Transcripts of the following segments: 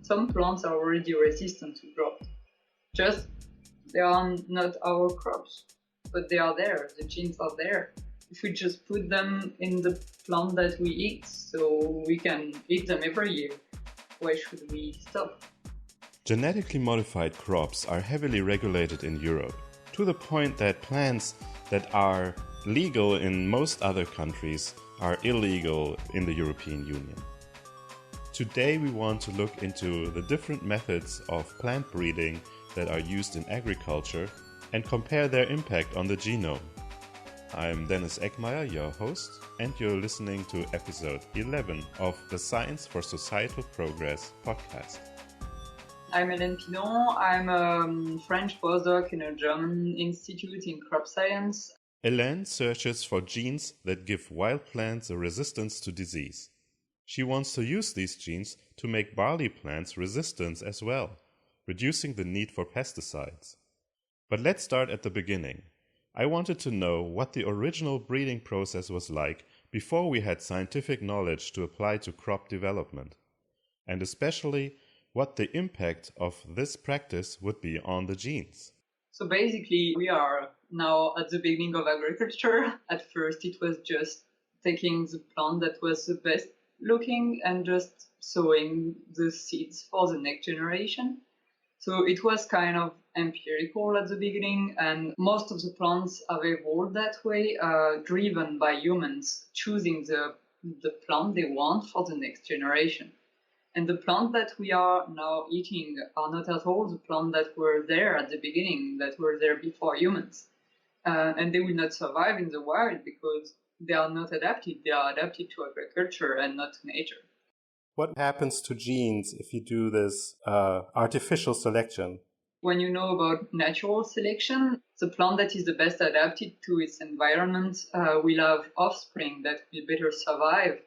Some plants are already resistant to drought. Just they are not our crops, but they are there. The genes are there. If we just put them in the plant that we eat, so we can eat them every year, why should we stop? Genetically modified crops are heavily regulated in Europe, to the point that plants that are legal in most other countries are illegal in the European Union. Today we want to look into the different methods of plant breeding that are used in agriculture and compare their impact on the genome. I'm Dennis Eckmeyer, your host, and you're listening to episode 11 of the Science for Societal Progress podcast. I'm Hélène Pidon. I'm a French postdoc in a German institute in crop science. Hélène searches for genes that give wild plants a resistance to disease. She wants to use these genes to make barley plants resistant as well, reducing the need for pesticides. But let's start at the beginning. I wanted to know what the original breeding process was like before we had scientific knowledge to apply to crop development, and especially what the impact of this practice would be on the genes. So basically, we are now at the beginning of agriculture. At first, it was just taking the plant that was the best looking and just sowing the seeds for the next generation. So it was kind of empirical at the beginning, and most of the plants have evolved that way, driven by humans choosing the plant they want for the next generation. And the plants that we are now eating are not at all the plants that were there at the beginning, that were there before humans. And they will not survive in the wild because they are not adapted. They are adapted to agriculture and not to nature. What happens to genes if you do this artificial selection? When you know about natural selection, the plant that is the best adapted to its environment will have offspring that will better survive.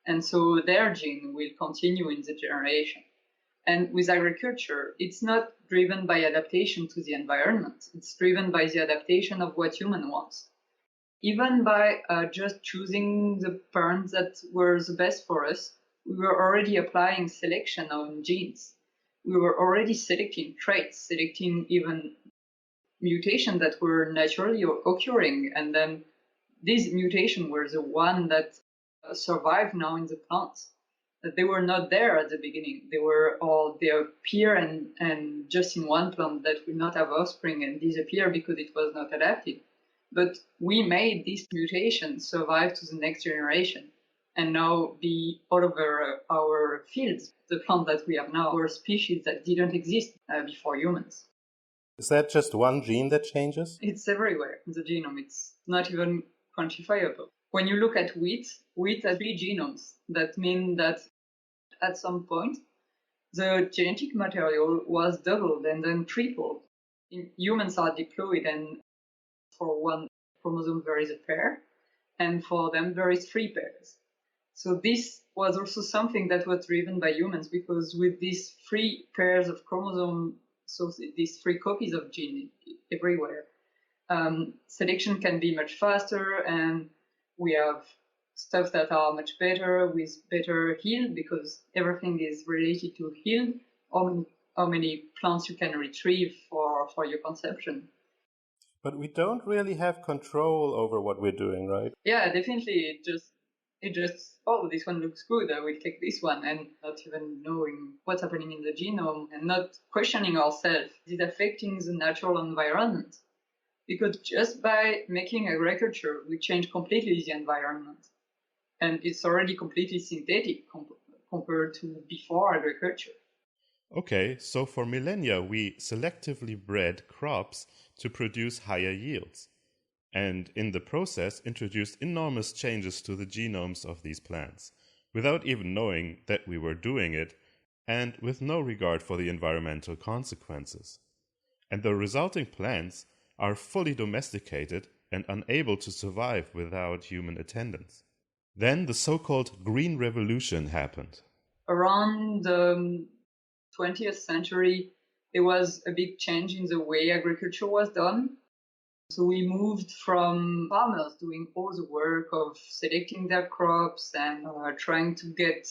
And so their gene will continue in the generation. And with agriculture, it's not driven by adaptation to the environment. It's driven by the adaptation of what human wants. Even by just choosing the parents that were the best for us, we were already applying selection on genes. We were already selecting traits, selecting even mutations that were naturally occurring. And then these mutations were the one that survive now in the plants. That they were not there at the beginning. They appear and just in one plant that will not have offspring and disappear because it was not adapted. But we made this mutation survive to the next generation and now be all over our fields. The plant that we have now were species that didn't exist before humans. Is that just one gene that changes? It's everywhere in the genome. It's not even quantifiable. When you look at wheat has 3 genomes. That means that at some point, the genetic material was doubled and then tripled. Humans are diploid, and for one chromosome there is a pair, and for them there is 3 pairs. So this was also something that was driven by humans, because with these 3 pairs of chromosomes, so these 3 copies of gene everywhere, selection can be much faster, and we have stuff that are much better with better yield, because everything is related to yield, how many plants you can retrieve for your consumption. But we don't really have control over what we're doing, right? Yeah, definitely. It just, oh, this one looks good, I will take this one, and not even knowing what's happening in the genome and not questioning ourselves. Is it affecting the natural environment? Because just by making agriculture, we change completely the environment. And it's already completely synthetic compared to before agriculture. Okay, so for millennia, we selectively bred crops to produce higher yields, and in the process introduced enormous changes to the genomes of these plants, without even knowing that we were doing it, and with no regard for the environmental consequences. And the resulting plants are fully domesticated and unable to survive without human attendance. Then the so-called Green Revolution happened. Around the 20th century, there was a big change in the way agriculture was done. So we moved from farmers doing all the work of selecting their crops and trying to get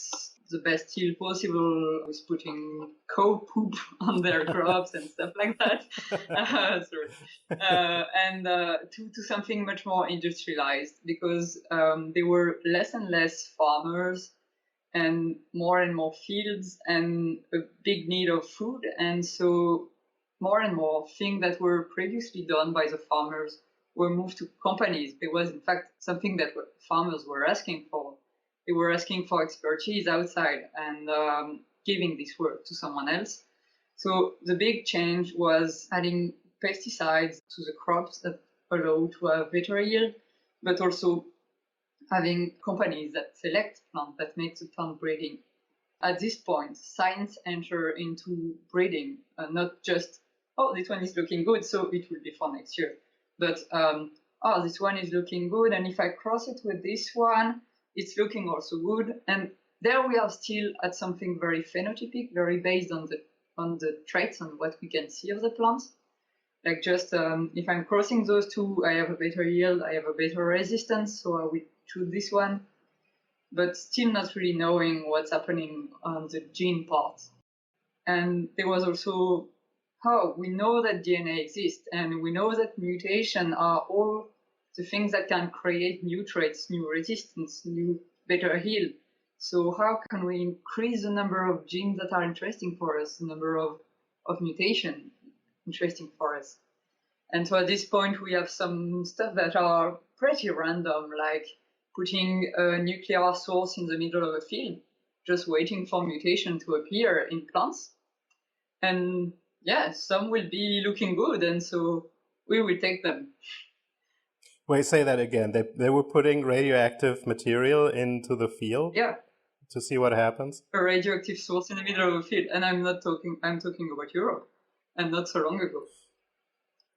the best yield possible with putting cow poop on their crops and stuff like that. To something much more industrialized, because there were less and less farmers and more fields and a big need of food. And so more and more things that were previously done by the farmers were moved to companies. It was, in fact, something that farmers were asking for. They were asking for expertise outside and giving this work to someone else. So the big change was adding pesticides to the crops that allow to have better yield, but also having companies that select plants, that make the plant breeding. At this point, science enter into breeding, not just, oh, this one is looking good, so it will be for next year. But, oh, this one is looking good, and if I cross it with this one, it's looking also good. And there we are still at something very phenotypic, very based on the traits and what we can see of the plants. Like just, if I'm crossing those two, I have a better yield, I have a better resistance, so I will choose this one. But still not really knowing what's happening on the gene part. And there was also, we know that DNA exists, and we know that mutation are all the things that can create new traits, new resistance, new better yield. So how can we increase the number of genes that are interesting for us, the number of mutation interesting for us? And so at this point, we have some stuff that are pretty random, like putting a nuclear source in the middle of a field, just waiting for mutation to appear in plants. And yeah, some will be looking good, and so we will take them. Wait, say that again. They were putting radioactive material into the field? Yeah. To see what happens? A radioactive source in the middle of a field. And I'm talking about Europe, and not so long ago.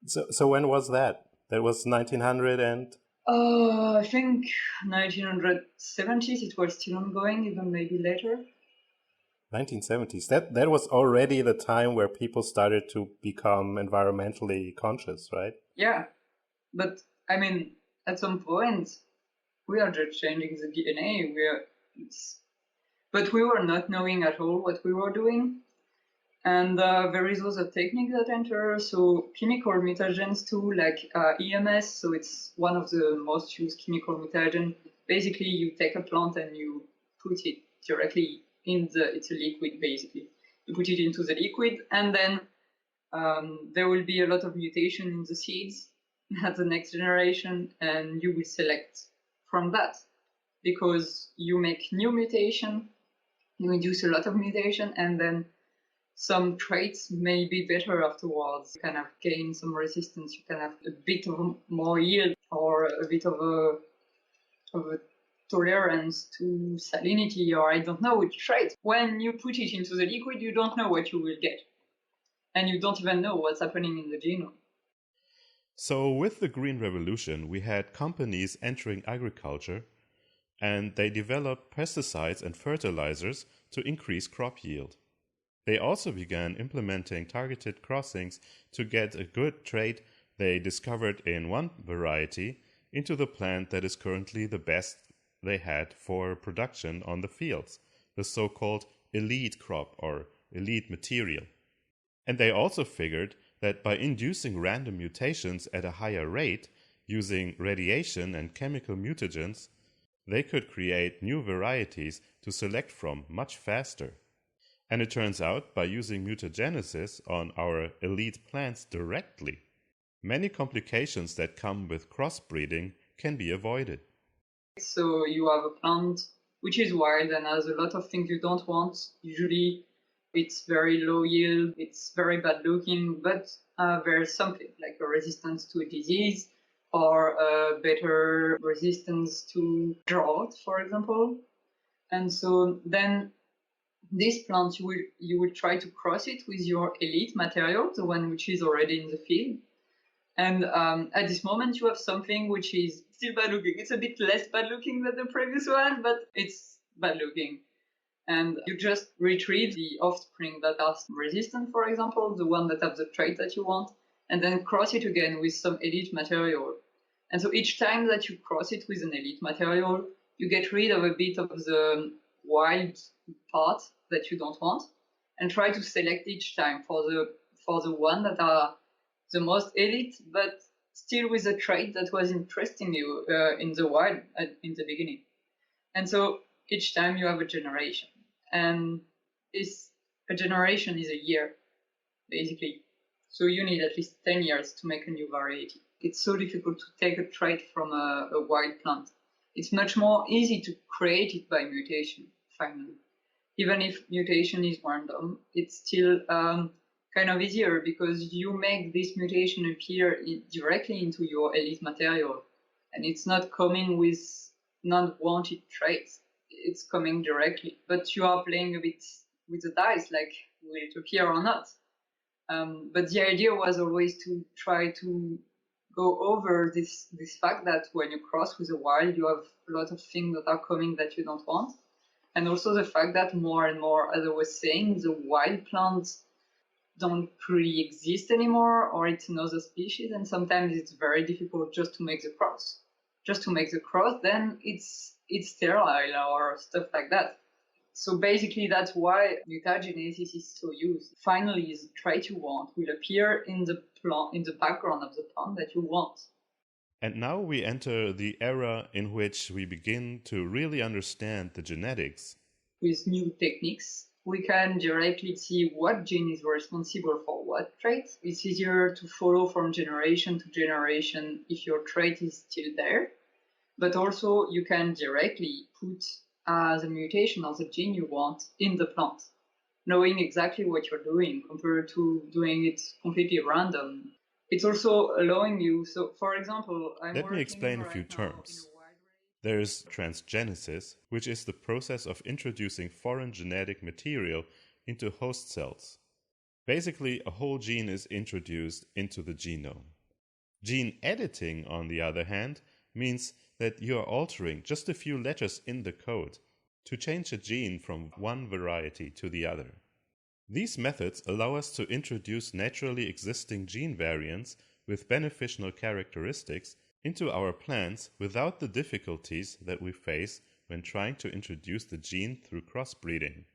So when was that? That was 1900 and? I think 1970s. It was still ongoing, even maybe later. 1970s. That was already the time where people started to become environmentally conscious, right? Yeah, but I mean, at some point, we are just changing the DNA. But we were not knowing at all what we were doing. And there is also a technique that enters, so chemical mutagens too, like EMS, so it's one of the most used chemical mutagen. Basically, you take a plant and you put it directly it's a liquid, basically. You put it into the liquid, and then there will be a lot of mutation in the seeds at the next generation, and you will select from that. Because you make new mutation, you induce a lot of mutation, and then some traits may be better afterwards. You can have gain some resistance, you can have a bit of more yield, or a bit of a tolerance to salinity, or I don't know which trait. When you put it into the liquid, you don't know what you will get. And you don't even know what's happening in the genome. So with the Green Revolution, we had companies entering agriculture, and they developed pesticides and fertilizers to increase crop yield. They also began implementing targeted crossings to get a good trait they discovered in one variety into the plant that is currently the best they had for production on the fields, the so-called elite crop or elite material. And they also figured that by inducing random mutations at a higher rate, using radiation and chemical mutagens, they could create new varieties to select from much faster. And it turns out, by using mutagenesis on our elite plants directly, many complications that come with crossbreeding can be avoided. So you have a plant which is wild and has a lot of things you don't want. Usually it's very low yield, it's very bad looking, but there's something like a resistance to a disease or a better resistance to drought, for example. And so then this plant, you will try to cross it with your elite material, the one which is already in the field. And at this moment, you have something which is still bad looking. It's a bit less bad looking than the previous one, but it's bad looking. And you just retrieve the offspring that are resistant, for example, the one that have the trait that you want, and then cross it again with some elite material. And so each time that you cross it with an elite material, you get rid of a bit of the wild part that you don't want, and try to select each time for the one that are the most elite, but still with a trait that was interesting you in the wild in the beginning. And so each time you have a generation, and a generation is a year, basically. So you need at least 10 years to make a new variety. It's so difficult to take a trait from a wild plant. It's much more easy to create it by mutation, finally. Even if mutation is random, it's still kind of easier because you make this mutation appear directly into your elite material. And it's not coming with non-wanted traits. It's coming directly. But you are playing a bit with the dice, like, will it appear or not? But the idea was always to try to go over this fact that when you cross with a wild, you have a lot of things that are coming that you don't want. And also the fact that more and more, as I was saying, the wild plants don't really exist anymore, or it's another species, and sometimes it's very difficult just to make the cross. Just to make the cross, then it's sterile or stuff like that. So basically, that's why mutagenesis is so used. Finally, the trait you want will appear in the plant, in the background of the plant that you want. And now we enter the era in which we begin to really understand the genetics. With new techniques, we can directly see what gene is responsible for what trait. It's easier to follow from generation to generation if your trait is still there. But also, you can directly put the mutation of the gene you want in the plant, knowing exactly what you're doing compared to doing it completely random. It's also allowing you, so for example, Let me explain a few terms. There's transgenesis, which is the process of introducing foreign genetic material into host cells. Basically, a whole gene is introduced into the genome. Gene editing, on the other hand, means that you are altering just a few letters in the code to change a gene from one variety to the other. These methods allow us to introduce naturally existing gene variants with beneficial characteristics into our plants without the difficulties that we face when trying to introduce the gene through crossbreeding.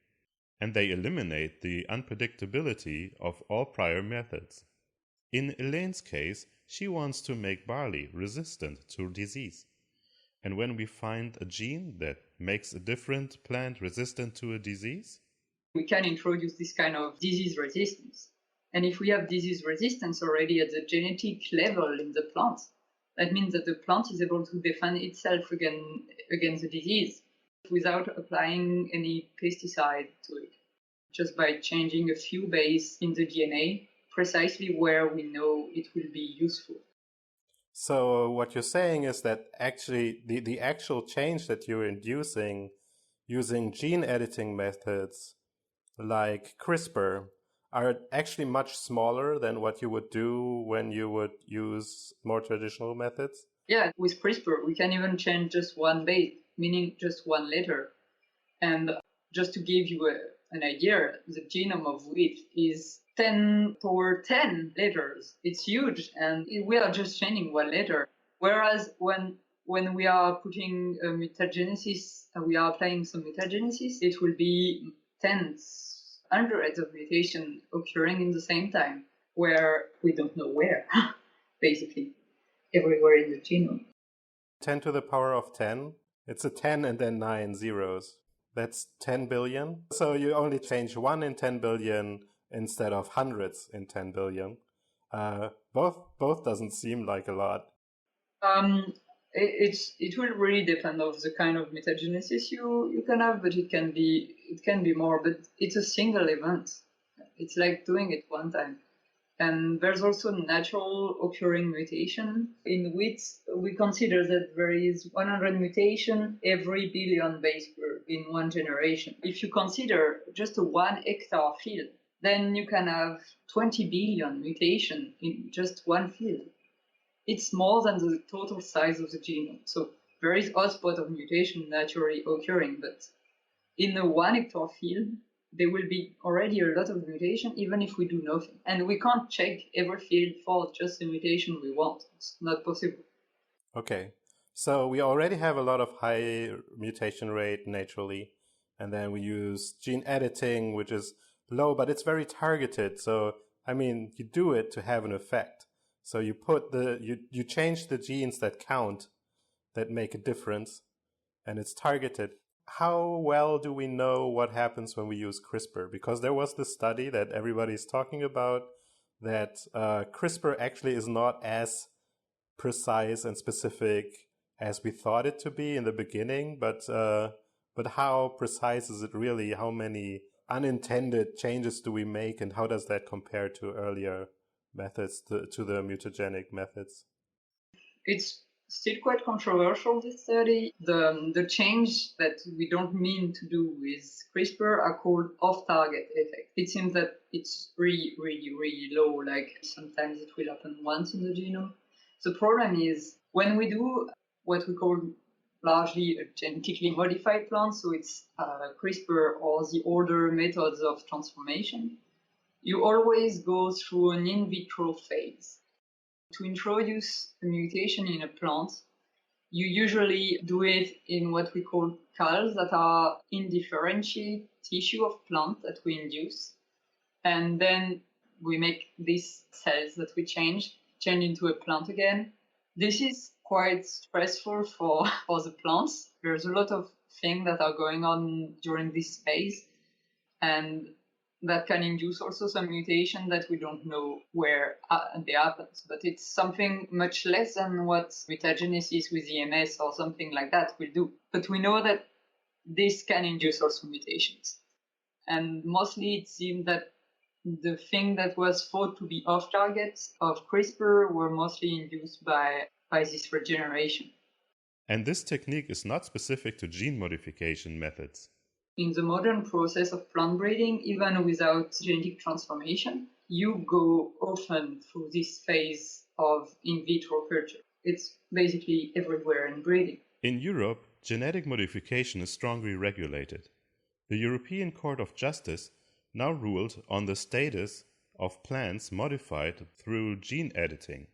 And they eliminate the unpredictability of all prior methods. In Helene's case, she wants to make barley resistant to disease. And when we find a gene that makes a different plant resistant to a disease, we can introduce this kind of disease resistance. And if we have disease resistance already at the genetic level in the plant, that means that the plant is able to defend itself against the disease without applying any pesticide to it, just by changing a few bases in the DNA precisely where we know it will be useful. So what you're saying is that actually the actual change that you're inducing using gene editing methods like CRISPR are actually much smaller than what you would do when you would use more traditional methods? Yeah, with CRISPR, we can even change just one base, meaning just one letter. And just to give you an idea, the genome of wheat is 10 power 10 letters. It's huge, and we are just changing one letter. Whereas when we are putting mutagenesis, we are applying some mutagenesis, it will be tens, hundreds of mutations occurring in the same time, where we don't know where, basically, everywhere in the genome. 10 to the power of 10? It's a 10 and then 9 zeros. That's 10 billion. So you only change 1 in 10 billion instead of hundreds in 10 billion. Both doesn't seem like a lot. It will really depend on the kind of mutagenesis you can have, but it can be more. But it's a single event. It's like doing it one time. And there's also natural occurring mutation. In wheat, we consider that there is 100 mutation every billion base pair in one generation. If you consider just a 1 hectare field, then you can have 20 billion mutation in just one field. It's more than the total size of the genome. So there is hotspot of mutation naturally occurring, but in a 1 hectare field, there will be already a lot of mutation, even if we do nothing. And we can't check every field for just the mutation we want. It's not possible. Okay. So we already have a lot of high mutation rate naturally. And then we use gene editing, which is low, but it's very targeted. So, I mean, you do it to have an effect. So you put you change the genes that count, that make a difference, and it's targeted. How well do we know what happens when we use CRISPR? Because there was this study that everybody's talking about that CRISPR actually is not as precise and specific as we thought it to be in the beginning, but how precise is it really? How many unintended changes do we make, and how does that compare to earlier methods, to the mutagenic methods? It's still quite controversial, this study. The change that we don't mean to do with CRISPR are called off-target effects. It seems that it's really, really, really low, like sometimes it will happen once in the genome. The problem is when we do what we call largely a genetically modified plant, so it's CRISPR or the older methods of transformation, you always go through an in vitro phase. To introduce a mutation in a plant, you usually do it in what we call culls, that are indifferentiated tissue of plant that we induce. And then we make these cells that we change into a plant again. This is quite stressful for the plants. There's a lot of things that are going on during this phase, and that can induce also some mutation that we don't know where they happen. But it's something much less than what mutagenesis with EMS or something like that will do. But we know that this can induce also mutations. And mostly it seemed that the thing that was thought to be off target of CRISPR were mostly induced by this regeneration. And this technique is not specific to gene modification methods. In the modern process of plant breeding, even without genetic transformation, you go often through this phase of in vitro culture. It's basically everywhere in breeding. In Europe, genetic modification is strongly regulated. The European Court of Justice now ruled on the status of plants modified through gene editing.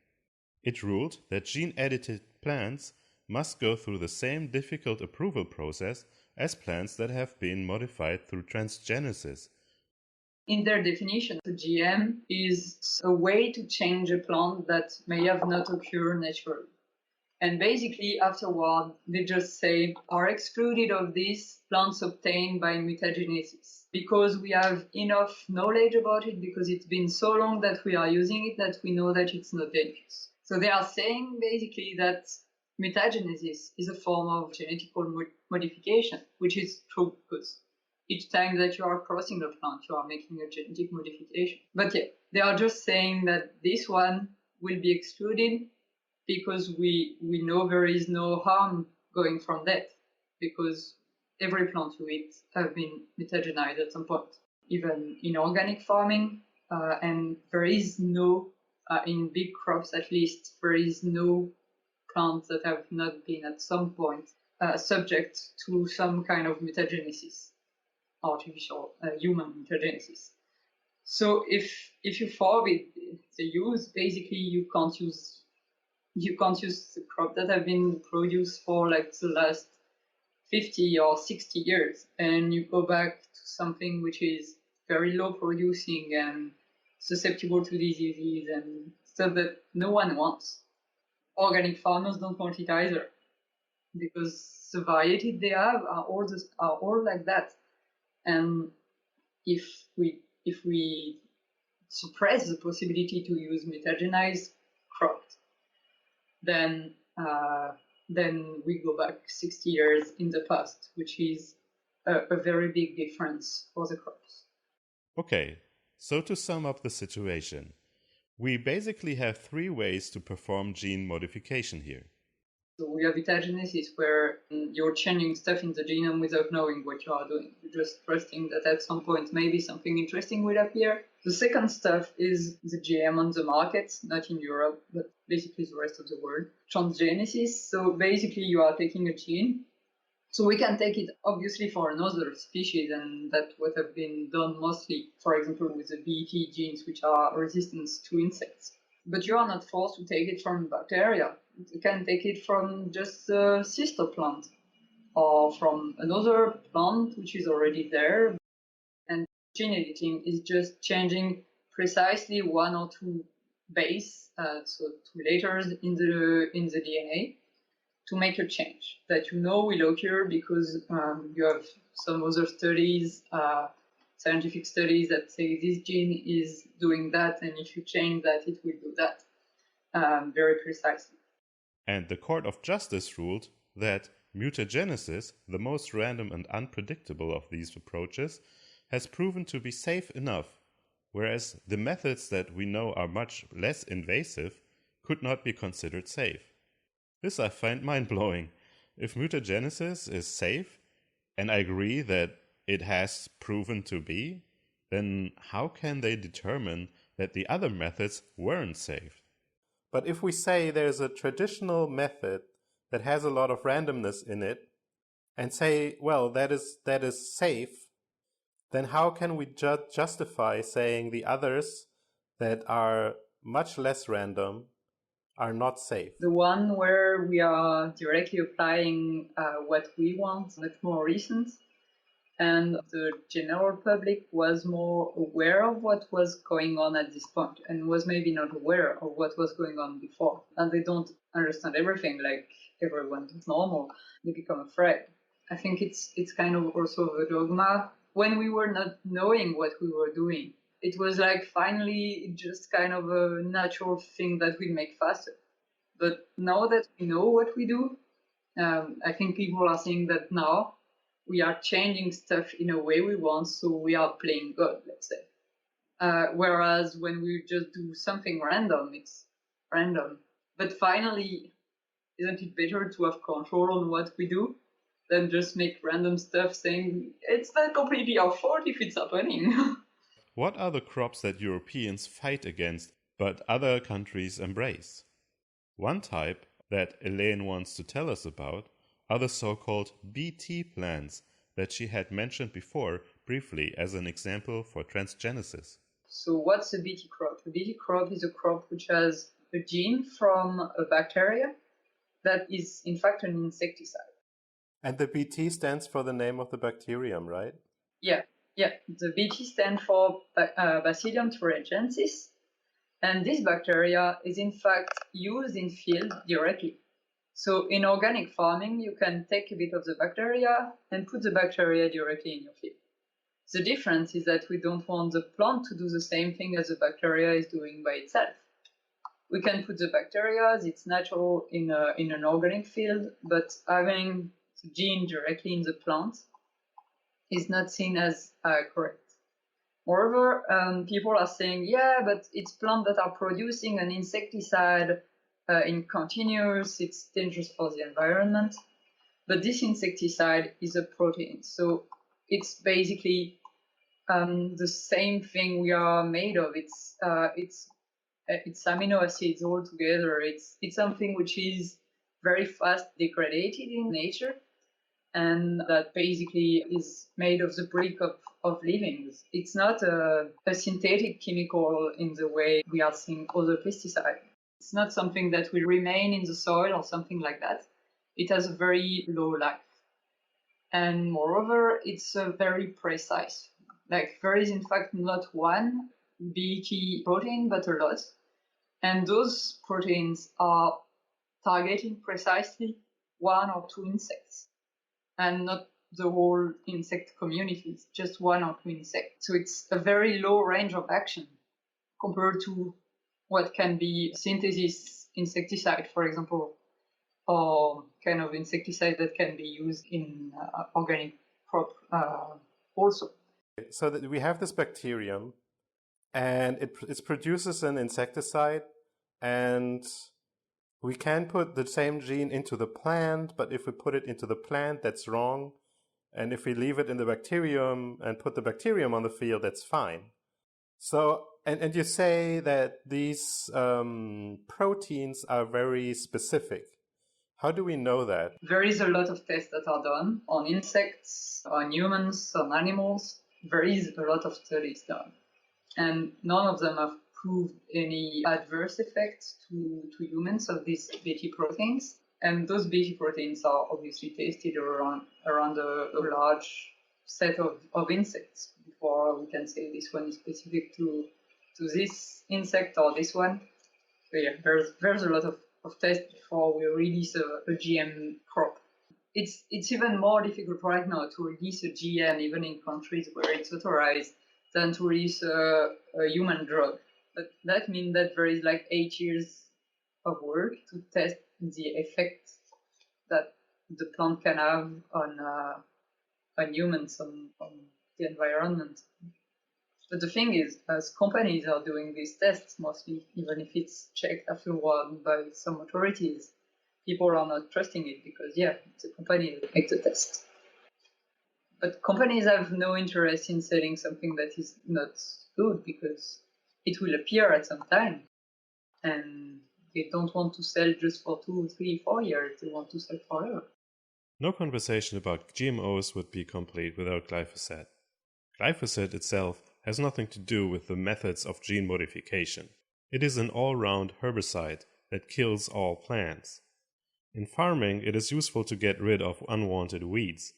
It ruled that gene-edited plants must go through the same difficult approval process as plants that have been modified through transgenesis. In their definition, the GM is a way to change a plant that may have not occurred naturally. And basically, afterward, they just say, are excluded of these plants obtained by mutagenesis, because we have enough knowledge about it, because it's been so long that we are using it, that we know that it's not dangerous. So they are saying basically that mutagenesis is a form of genetical modification, which is true, because each time that you are crossing a plant, you are making a genetic modification. But yeah, they are just saying that this one will be excluded because we know there is no harm going from that, because every plant you eat have been mutagenized at some point, even in organic farming, and there is no, in big crops at least, there is no plants that have not been at some point subject to some kind of mutagenesis, artificial human mutagenesis. So if you forbid the use, basically you can't use the crop that have been produced for like the last 50 or 60 years, and you go back to something which is very low producing and susceptible to diseases and stuff that no one wants. Organic farmers don't want it either, because the variety they have are all like that. And if we suppress the possibility to use mutagenized crops, then we go back 60 years in the past, which is a very big difference for the crops. Okay, so to sum up the situation, we basically have three ways to perform gene modification here. So we have mutagenesis, where you're changing stuff in the genome without knowing what you are doing. You're just trusting that at some point maybe something interesting will appear. The second stuff is the GM on the market, not in Europe, but basically the rest of the world. Transgenesis, so basically you are taking a gene. So we can take it obviously for another species, and that's what have been done mostly, for example, with the BET genes, which are resistant to insects. But you are not forced to take it from bacteria. You can take it from just a sister plant, or from another plant which is already there. And gene editing is just changing precisely one or two base, so two letters in the DNA, to make a change that will occur because you have some other studies, scientific studies that say this gene is doing that, and if you change that, it will do that very precisely. And the Court of Justice ruled that mutagenesis, the most random and unpredictable of these approaches, has proven to be safe enough, whereas the methods that we know are much less invasive could not be considered safe. This I find mind-blowing. If mutagenesis is safe, and I agree that it has proven to be, then how can they determine that the other methods weren't safe? But if we say there's a traditional method that has a lot of randomness in it, and say, well, that is safe, then how can we justify saying the others that are much less random are not safe? The one where we are directly applying what we want, much more recent, and the general public was more aware of what was going on at this point and was maybe not aware of what was going on before. And they don't understand everything like everyone. It's normal. They become afraid. I think it's kind of also a dogma. When we were not knowing what we were doing, it was like finally just kind of a natural thing that we make faster. But now that we know what we do, I think people are saying that now we are changing stuff in a way we want, so we are playing God, let's say. Whereas when we just do something random, it's random. But finally, isn't it better to have control on what we do than just make random stuff saying it's not completely our fault if it's happening? What are the crops that Europeans fight against but other countries embrace? One type that Hélène wants to tell us about are the so-called BT plants that she had mentioned before briefly as an example for transgenesis. So what's a BT crop? A BT crop is a crop which has a gene from a bacteria that is in fact an insecticide. And the BT stands for the name of the bacterium, right? Yeah. The BT stands for Bacillium thuringiensis, and this bacteria is in fact used in field directly. So in organic farming, you can take a bit of the bacteria and put the bacteria directly in your field. The difference is that we don't want the plant to do the same thing as the bacteria is doing by itself. We can put the bacteria, it's natural in an organic field, but having the gene directly in the plant is not seen as correct. Moreover, people are saying, yeah, but it's plants that are producing an insecticide in continuous, it's dangerous for the environment. But this insecticide is a protein, so it's basically the same thing we are made of. It's amino acids all together. It's something which is very fast degraded in nature, and that basically is made of the brick of living. It's not a synthetic chemical in the way we are seeing other pesticides. It's not something that will remain in the soil or something like that. It has a very low life. And moreover, it's very precise. Like there is in fact not one BT protein, but a lot. And those proteins are targeting precisely one or two insects, and not the whole insect community. It's just one or two insects. So it's a very low range of action compared to what can be synthesis insecticide, for example, or kind of insecticide that can be used in organic crop also. So that we have this bacterium, and it produces an insecticide, and we can put the same gene into the plant, but if we put it into the plant, that's wrong. And if we leave it in the bacterium and put the bacterium on the field, that's fine. So, and you say that these proteins are very specific. How do we know that? There is a lot of tests that are done on insects, on humans, on animals. There is a lot of studies done. And none of them have proved any adverse effects to humans of these BT proteins. And those beefy proteins are obviously tested around a large set of insects before we can say this one is specific to this insect or this one. So yeah, there's a lot of tests before we release a GM crop. It's even more difficult right now to release a GM even in countries where it's authorized than to release a human drug. But that means that there is like 8 years of work to test the effect that the plant can have on humans, on the environment. But the thing is, as companies are doing these tests mostly, even if it's checked afterward by some authorities, people are not trusting it because, yeah, it's a company that makes the test. But companies have no interest in selling something that is not good because it will appear at some time. And they don't want to sell just for 2, 3, 4 years. They want to sell forever. No conversation about GMOs would be complete without glyphosate. Glyphosate itself has nothing to do with the methods of gene modification. It is an all-round herbicide that kills all plants. In farming, it is useful to get rid of unwanted weeds.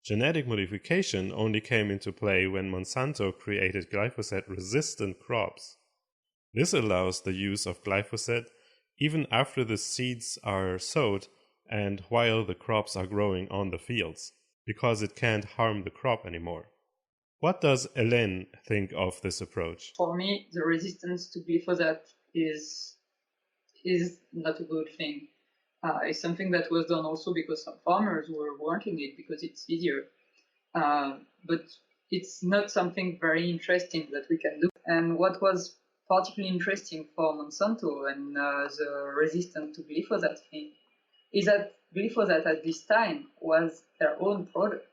Genetic modification only came into play when Monsanto created glyphosate-resistant crops. This allows the use of glyphosate even after the seeds are sowed and while the crops are growing on the fields, because it can't harm the crop anymore. What does Hélène think of this approach? For me, the resistance to glyphosate is not a good thing. It's something that was done also because some farmers were wanting it because it's easier. But it's not something very interesting that we can do. And what was particularly interesting for Monsanto and the resistance to glyphosate thing is that glyphosate at this time was their own product.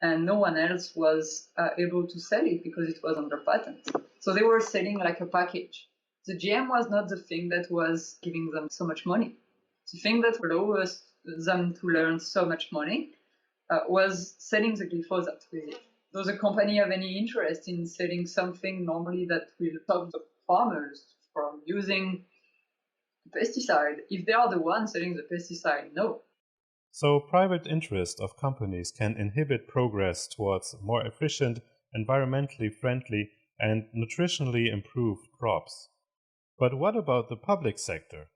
And no one else was able to sell it because it was under patent. So they were selling like a package. The GM was not the thing that was giving them so much money. The thing that allowed them to earn so much money was selling the glyphosate with it. Does a company have any interest in selling something normally that will stop the farmers from using pesticide? If they are the ones selling the pesticide, no. So private interest of companies can inhibit progress towards more efficient, environmentally friendly, and nutritionally improved crops. But what about the public sector?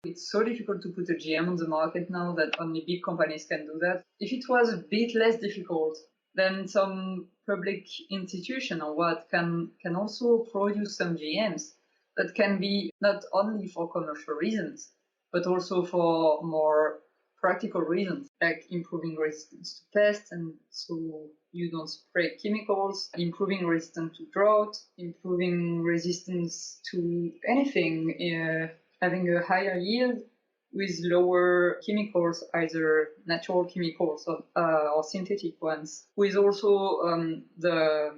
It's so difficult to put a GM on the market now that only big companies can do that. If it was a bit less difficult, then some public institution or what can also produce some GMs that can be not only for commercial reasons, but also for more practical reasons, like improving resistance to pests, and so you don't spray chemicals, improving resistance to drought, improving resistance to anything, having a higher yield with lower chemicals, either natural chemicals or synthetic ones. With also the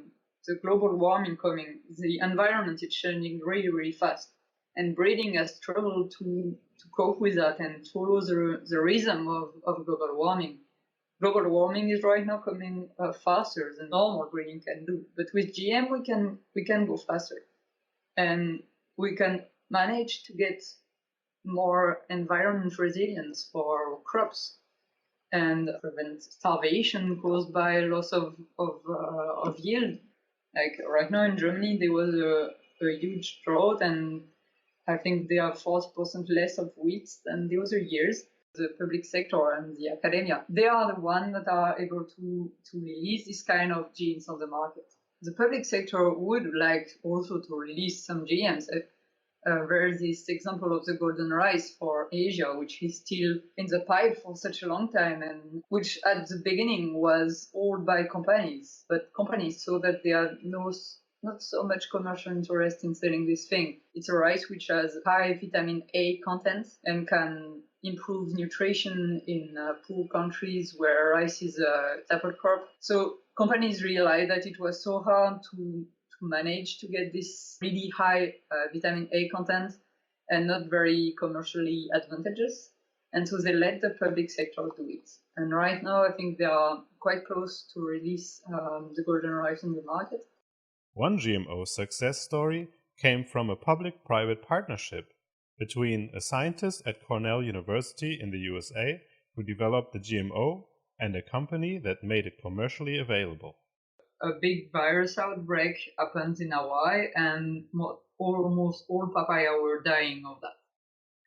global warming coming, the environment is changing really, really fast. And breeding has struggled to cope with that and follow the rhythm of global warming. Global warming is right now coming faster than normal breeding can do. But with GM, we can go faster. And we can manage to get more environment resilience for crops and prevent starvation caused by loss of yield. Like right now in Germany, there was a huge drought, and I think they have 40% less of wheat than the other years. The public sector and the academia, they are the ones that are able to release this kind of genes on the market. The public sector would like also to release some GMs. There's this example of the golden rice for Asia, which is still in the pipe for such a long time, and which at the beginning was owned by companies, but companies saw that they had not so much commercial interest in selling this thing. It's a rice which has high vitamin A content and can improve nutrition in poor countries where rice is a staple crop. So companies realized that it was so hard to manage to get this really high vitamin A content and not very commercially advantageous. And so they let the public sector do it. And right now, I think they are quite close to release the golden rice on the market. One GMO success story came from a public-private partnership. between a scientist at Cornell University in the USA who developed the GMO and a company that made it commercially available. A big virus outbreak happened in Hawaii, and almost all papaya were dying of that.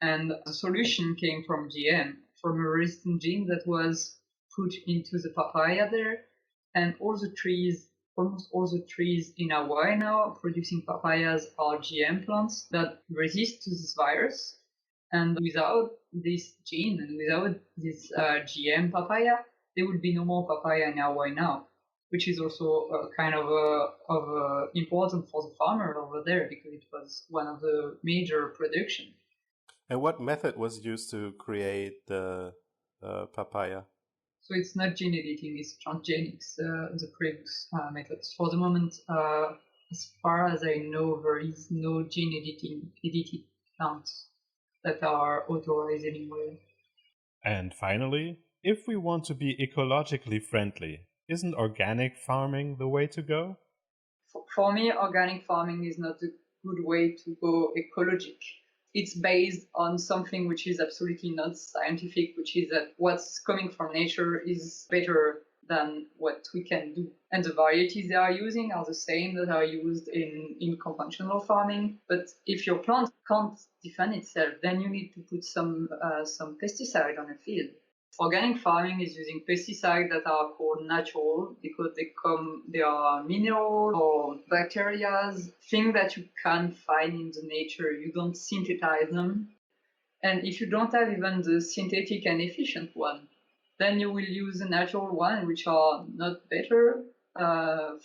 And the solution came from GM, from a resistant gene that was put into the papaya there. And almost all the trees in Hawaii now producing papayas are GM plants that resist to this virus. And without this gene and without this GM papaya, there would be no more papaya in Hawaii now, which is also kind of important for the farmer over there because it was one of the major production. And what method was used to create the papaya? So it's not gene editing, it's transgenics, the previous methods. For the moment, as far as I know, there is no gene edited plants that are authorized anywhere. And finally, if we want to be ecologically friendly, isn't organic farming the way to go? For me, organic farming is not a good way to go ecologic. It's based on something which is absolutely not scientific, which is that what's coming from nature is better than what we can do. And the varieties they are using are the same that are used in conventional farming. But if your plant can't defend itself, then you need to put some pesticide on a field. Organic farming is using pesticides that are called natural because they are mineral or bacteria, things that you can't find in the nature. You don't synthesize them. And if you don't have even the synthetic and efficient one, then you will use the natural one, which are not better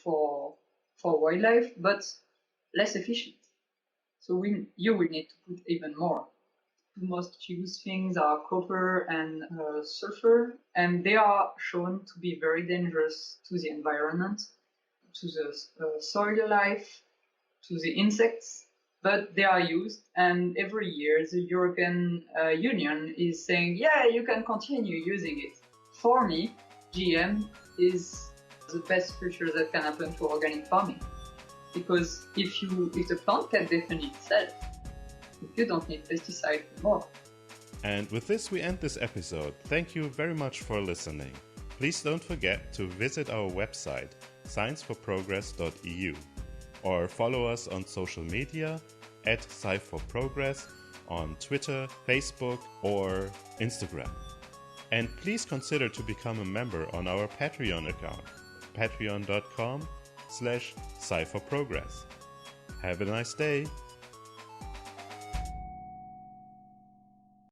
for wildlife, but less efficient. So you will need to put even more. The most used things are copper and sulfur, and they are shown to be very dangerous to the environment, to the soil life, to the insects, but they are used, and every year the European Union is saying, yeah, you can continue using it. For me, GM is the best future that can happen to organic farming, because if the plant can defend itself, you don't need pesticide anymore. And with this, we end this episode. Thank you very much for listening. Please don't forget to visit our website, scienceforprogress.eu, or follow us on social media at Sci4Progress on Twitter, Facebook, or Instagram. And please consider to become a member on our Patreon account, patreon.com/Sci4Progress. Have a nice day.